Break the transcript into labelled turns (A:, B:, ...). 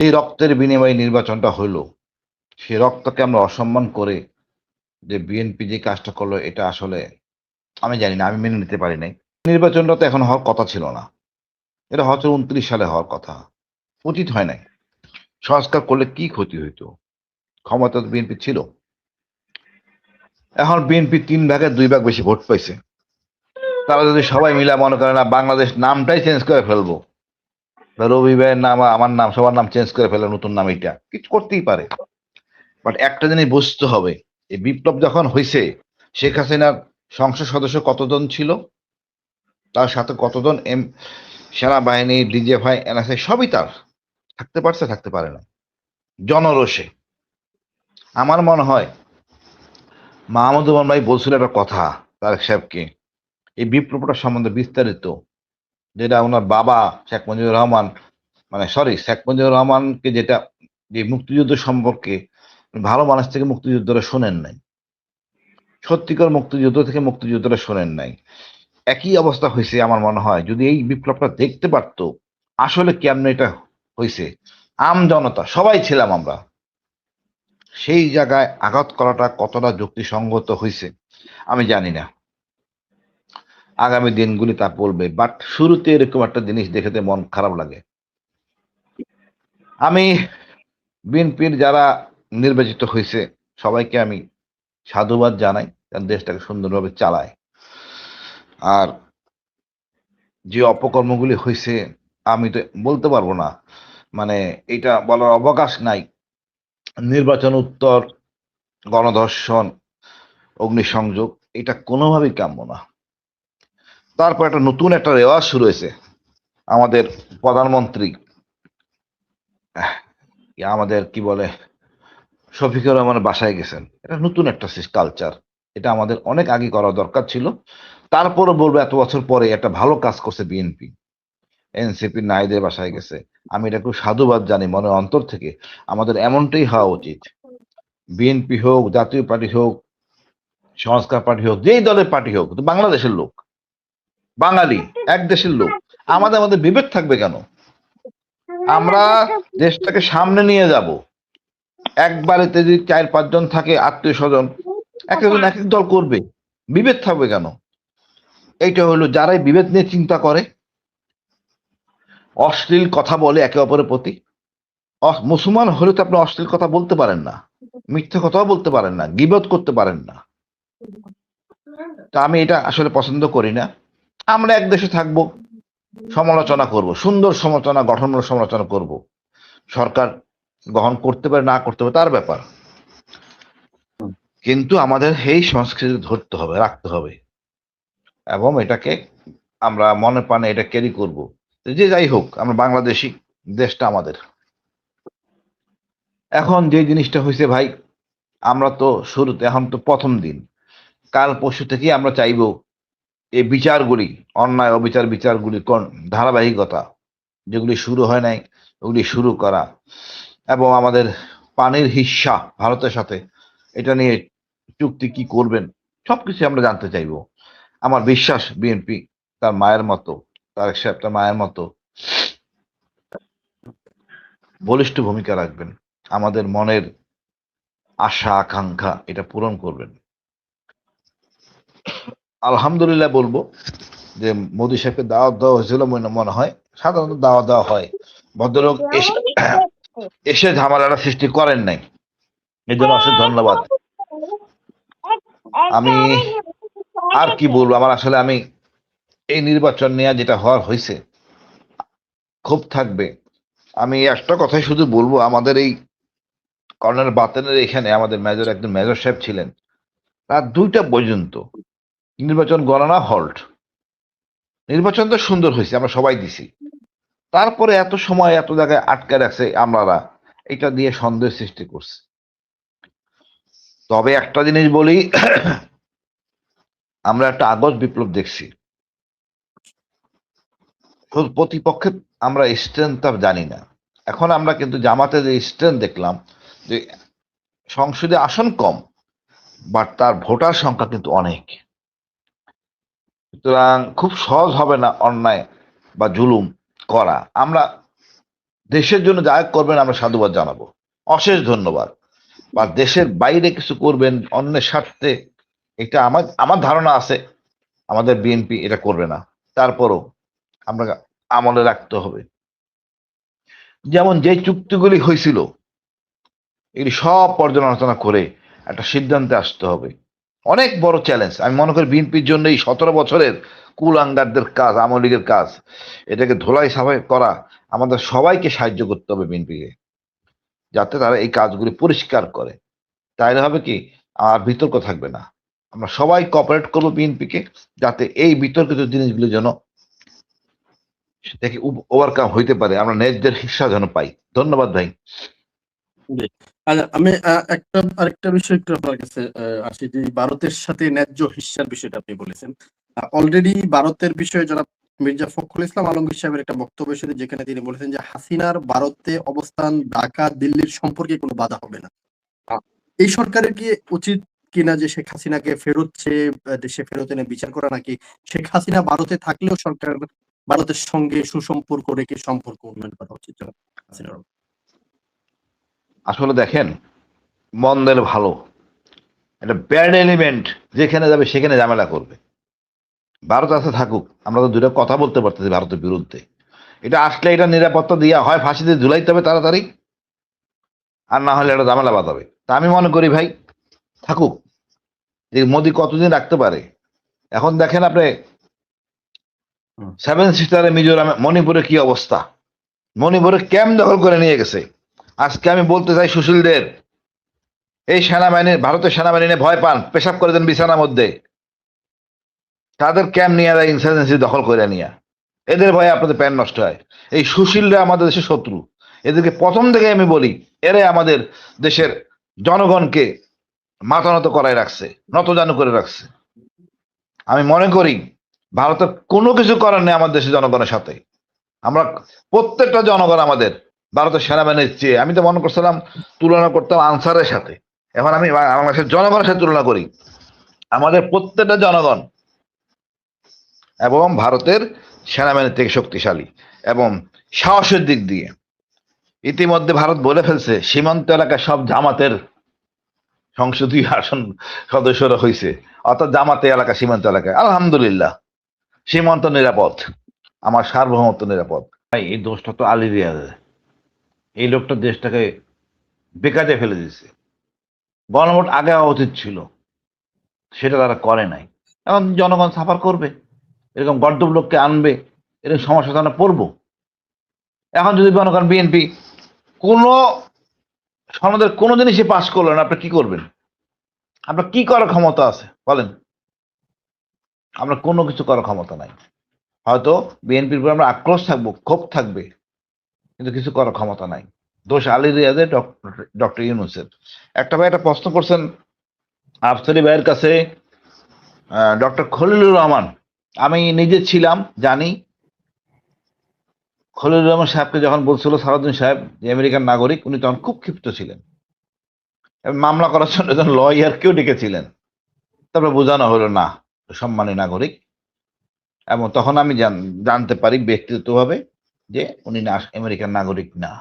A: এই রক্তের বিনিময়ে নির্বাচনটা হইলো, সেই রক্তকে আমরা অসম্মান করে যে বিএনপি যে কাজটা করলো, এটা আসলে আমি জানি না, আমি মেনে নিতে পারি নাই। নির্বাচনটা তো এখন হওয়ার কথা ছিল না, এটা হচ্ছে 29 সালে হওয়ার কথা, উচিত হয় নাই। সংস্কার করলে কি ক্ষতি হইতো? ক্ষমতা তো বিএনপি ছিল। এখন বিএনপি 3 ভাগের 2 ভাগ বেশি ভোট পাইছে। তারা যদি সবাই মিলে মনে করে না বাংলাদেশ নামটাই চেঞ্জ করে ফেলবো, রবি ভাইয়ের নাম আমার নাম সবার নাম চেঞ্জ করে ফেলে, নতুন নাম, এটা কিছু করতেই পারে। বাট একটা জিনিস বুঝতে হবে, এই বিপ্লব যখন হয়েছে, শেখ হাসিনার সংসদ সদস্য কতজন ছিল, তার সাথে কতজন সেনাবাহিনী, ডিজিএফআই, এনএসআই সবই তার, থাকতে পারছে, থাকতে পারে না জনরোষে। আমার মনে হয় মাহমুদুর ভাই বলছিল একটা কথা তারেক সাহেবকে, এই বিপ্লবটা সম্বন্ধে বিস্তারিত, যেটা ওনার বাবা শেখ মুজিবুর রহমান, মানে সরি শেখ মুজিবুর রহমানকে যেটা, যে মুক্তিযুদ্ধ সম্পর্কে ভালো মানুষ থেকে মুক্তিযুদ্ধরা শোনেন নাই, সত্যিকার মুক্তিযুদ্ধ থেকে মুক্তিযুদ্ধরা শোনেন নাই। একই অবস্থা হয়েছে আমার মনে হয়, যদি এই বিপ্লবটা দেখতে পারতো আসলে কেমন এটা হয়েছে, আম জনতা সবাই ছিলাম আমরা, সেই জায়গায় আঘাত করাটা কতটা যুক্তিসঙ্গত হয়েছে আমি জানি না, আগামী দিনগুলি তা বলবে। বাট শুরুতে এরকম একটা জিনিস দেখেতে মন খারাপ লাগে। আমি বিএনপির যারা নির্বাচিত হয়েছে সবাইকে আমি সাধুবাদ জানাই, কারণ দেশটাকে সুন্দরভাবে চালায়। আর যে অপকর্মগুলি হয়েছে আমি তো বলতে পারবো না, মানে এটা বলার অবকাশ নাই। নির্বাচন উত্তর, গণধর্ষণ, অগ্নিসংযোগ, এটা কোনোভাবেই কাম্য না। তারপর একটা নতুন একটা রেওয়াজ শুরু হয়েছে, আমাদের প্রধানমন্ত্রী আমাদের কি বলে শফিকুর রহমানের বাসায় গেছেন, এটা নতুন একটা কালচার, এটা আমাদের অনেক আগে করা দরকার ছিল। তারপরে বলবো এত বছর পরে একটা ভালো কাজ করছে বিএনপি, এনসিপি নাইদের বাসায় গেছে, আমি এটা খুব সাধুবাদ জানি মনের অন্তর থেকে। আমাদের এমনটাই হওয়া উচিত, বিএনপি হোক, জাতীয় পার্টি হোক, সংস্কার পার্টি হোক, যেই দলের পার্টি হোক, তো বাংলাদেশের লোক, বাঙালি, এক দেশের লোক, আমাদের মধ্যে বিভেদ থাকবে কেন? আমরা দেশটাকে সামনে নিয়ে যাব। এক বাড়িতে যদি 4-5 জন থাকে আত্মীয় স্বজন, এক একজন এক এক দল করবে, বিভেদ থাকবে কেন? এইটা হলো যারাই বিভেদ নিয়ে চিন্তা করে, অশ্লীল কথা বলে একে অপরের প্রতি। মুসলমান হলে তো আপনি অশ্লীল কথা বলতে পারেন না, মিথ্যে কথাও বলতে পারেন না, গীবত করতে পারেন না। তা আমি এটা আসলে পছন্দ করি না। আমরা এক দেশে থাকবো, সমালোচনা করব, সুন্দর সমালোচনা, গঠনমূলক সমালোচনা করব। সরকার গ্রহণ করতে পারে না করতে পারে তার ব্যাপার, কিন্তু আমাদের এই সংস্কৃতি ধরতে হবে, রাখতে হবে, এবং এটাকে আমরা মনে প্রাণে এটা ক্যারি করব। যে যাই হোক, আমরা বাংলাদেশি, দেশটা আমাদের। এখন যে জিনিসটা হয়েছে ভাই, আমরা তো শুরুতে, এখন তো প্রথম দিন, কাল পরশু থেকেই আমরা চাইবো এই বিচারগুলি, অন্যায় অবিচার বিচারগুলি কোন ধারাবাহিকতা, যেগুলি শুরু হয় নাই ওগুলি শুরু করা, এবং আমাদের পানির হিস্যা ভারতের সাথে, এটা নিয়ে চুক্তি কি করবেন, সবকিছু আমরা জানতে চাইবো। আমার বিশ্বাস বিএনপি তার মায়ের মতো, তারেক সাহেব তার মায়ের মতো বলিষ্ঠ ভূমিকা রাখবেন, আমাদের মনের আশা আকাঙ্ক্ষা এটা পূরণ করবেন। আলহামদুলিল্লাহ বলবো যে মোদী সাহেবকে দাওয়াত দেওয়া হয়েছিল, মনে হয় সাধারণত দাওয়াত দেওয়া হয়, ভদ্রলোক এসে এসে ঝামেলাটা সৃষ্টি করেন নাই, এই জন্য অশেষ ধন্যবাদ। আমি আর কি বলবো, আমার আসলে আমি এই নির্বাচন নিয়ে যেটা হওয়ার হয়েছে, খুব থাকবে। আমি একটা কথাই শুধু বলবো, আমাদের এই কর্নেল বাতেনের এখানে আমাদের মেজর, একজন মেজর সাহেব ছিলেন, রাত 2টা পর্যন্ত নির্বাচন গণনা হল্ট। নির্বাচন তো সুন্দর হয়েছে, আমরা সবাই দিছি, তারপরে এত সময় এত জায়গায় আটকে রাখছে আমরা, এটা দিয়ে সন্দেহ সৃষ্টি করছে। তবে একটা জিনিস বলি, আমরা একটা আগস্ট বিপ্লব দেখছি, প্রতিপক্ষের আমরা স্ট্রেংথ জানি না। এখন আমরা কিন্তু জামাতের যে স্ট্রেংথ দেখলাম, যে সংসদে আসন কম, বাট তার ভোটার সংখ্যা কিন্তু অনেক, সুতরাং খুব সহজ হবে না অন্যায় বা জুলুম করা। আমরা দেশের জন্য যা করবেন আমরা সাধুবাদ জানাবো, অশেষ ধন্যবাদ। বা দেশের বাইরে কিছু করবেন অন্যের স্বার্থে, এটা আমার আমার ধারণা আছে আমাদের বিএনপি এটা করবে না। তারপরও আমরা আমলে রাখতে হবে, যেমন যে চুক্তিগুলি হয়েছিল এগুলি সব পর্যালোচনা করে একটা সিদ্ধান্তে আসতে হবে। অনেক বড় চ্যালেঞ্জ আমি মনে করি বিএনপির জন্য এই 17 বছরের কুলাঙ্গারদের কাজ, আওয়ামী লীগের কাজ, এটাকে ধোলাই সাফাই করা। আমাদের সবাইকে সাহায্য করতে হবে বিএনপিকে, যাতে তারা এই কাজগুলি পরিষ্কার করে। তাইলে হবে কি, আর বিতর্ক থাকবে না। আমরা সবাই কোঅপারেট করবো বিএনপিকে, যাতে এই বিতর্কিত জিনিসগুলো যেন দেখি ওভারকাম হইতে পারে, আমরা ন্যায্যের হিস্সা যেন পাই। ধন্যবাদ ভাই।
B: জি। আচ্ছা, আমি আরেকটা বিষয় একটু আপনার কাছে আসি, যে ভারতের সাথে ন্যায্য হিস্যার বিষয়টা আপনি বলেছেন। অলরেডি ভারতের বিষয়ে যারা মির্জা ফখরুল ইসলাম আলমগীর সাহেবের একটা বক্তব্য এসেছে, যেখানে তিনি বলেছেন যে হাসিনার ভারতে অবস্থান ঢাকা দিল্লির সম্পর্কে কোনো বাধা হবে না। এই সরকারের কি উচিত কিনা যে শেখ হাসিনাকে ফেরত চেয়ে দেশে ফেরত এনে বিচার করা, নাকি শেখ হাসিনা ভারতে থাকলেও সরকার ভারতের সঙ্গে সুসম্পর্ক রেখে সম্পর্ক উন্নয়ন করা উচিত? হাসিনার
A: আসলে দেখেন, মন্দের ভালো, একটা ব্যাড এলিমেন্ট যেখানে যাবে সেখানে ঝামেলা করবে। ভারত আছে থাকুক, আমরা তো দুটো কথা বলতে পারতেছি ভারতের বিরুদ্ধে। এটা আসলে এটা নিরাপত্তা দিয়া হয় ফাঁসিতে ঝুলাইতে হবে তাড়াতাড়ি, আর না হলে এটা ঝামেলা বাঁধাবে। তা আমি মনে করি ভাই থাকুক, যে মোদি কতদিন রাখতে পারে। এখন দেখেন আপনি সেভেন সিস্টারে মিজোরামে, মণিপুরে কি অবস্থা, মণিপুরে ক্যাম্প দখল করে নিয়ে গেছে। আজকে আমি বলতে চাই সুশীলদের, এই সেনাবাহিনীর, ভারতের সেনাবাহিনী নিয়ে ভয় পান, পেশাব করে দেন বিছানার মধ্যে, তাদের ক্যাম্প নিয়ে যায় ইনসার্জেন্সি দখল করে নিয়ে, এদের ভয়ে আপনাদের প্যান নষ্ট হয়। এই সুশীলরা আমাদের দেশের শত্রু, এদেরকে প্রথম থেকে আমি বলি, এরাই আমাদের দেশের জনগণকে মাথা নত করাই রাখছে, নতজানু করে রাখছে। আমি মনে করি ভারতের কোনো কিছু করার নেই আমার দেশের জনগণের সাথে। আমরা প্রত্যেকটা জনগণ আমাদের ভারতের সেনাবাহিনীর চেয়ে, আমি তো মনে করছিলাম তুলনা করতাম আনসারের সাথে, এখন আমি বাংলাদেশের জনগণের সাথে তুলনা করি। আমাদের প্রত্যেকটা জনগণ এবং ভারতের সেনাবাহিনীর থেকে শক্তিশালী এবং সাহসের দিক দিয়ে। ইতিমধ্যে ভারত বলে ফেলছে সীমান্ত এলাকায় সব জামাতের সংসদীয় আসন সদস্যরা হয়েছে, অর্থাৎ জামাতে এলাকা, সীমান্ত এলাকায় আলহামদুলিল্লাহ সীমান্ত নিরাপদ, আমার সার্বভৌমত্ব নিরাপদ। ভাই এই দোষটা তো আলী রিয়াজের, এই লোকটা দেশটাকে বেকাজে ফেলে দিয়েছে। গণভোট আগে হওয়া উচিত ছিল, সেটা তারা করে নাই। এখন জনগণ সাফার করবে, এরকম গর্দব লোককে আনবে, এরকম সমস্যা তারা পড়বো। এখন যদি মনে করেন বিএনপি কোনো সনদের কোনো জিনিসই পাশ করলো না, আপনি কি করবেন? আপনার কি করার ক্ষমতা আছে বলেন? আমরা কোনো কিছু করার ক্ষমতা নাই। হয়তো বিএনপির উপর আমরা আক্রোশ থাকবো, ক্ষোভ থাকবে, কিন্তু কিছু করার ক্ষমতা নাই। দোষ আলী রিয়াজের, ডক্টর ইউনূসের। একটা ভাই একটা প্রশ্ন করছেন আফসারি ভাইয়ের কাছে, ডক্টর খলিলুর রহমান, আমি নিজে ছিলাম জানি। খলিলুর রহমান সাহেবকে যখন বলছিল সালাউদ্দিন সাহেব যে আমেরিকান নাগরিক, উনি তখন খুব ক্ষিপ্ত ছিলেন, মামলা করার জন্য একজন লয়ারকেও ডেকেছিলেন। তারপরে বোঝানো হলো না, সম্মানী নাগরিক। এবং তখন আমি জানতে পারি ব্যক্তিগতভাবে যে উনি আমেরিকান নাগরিক না।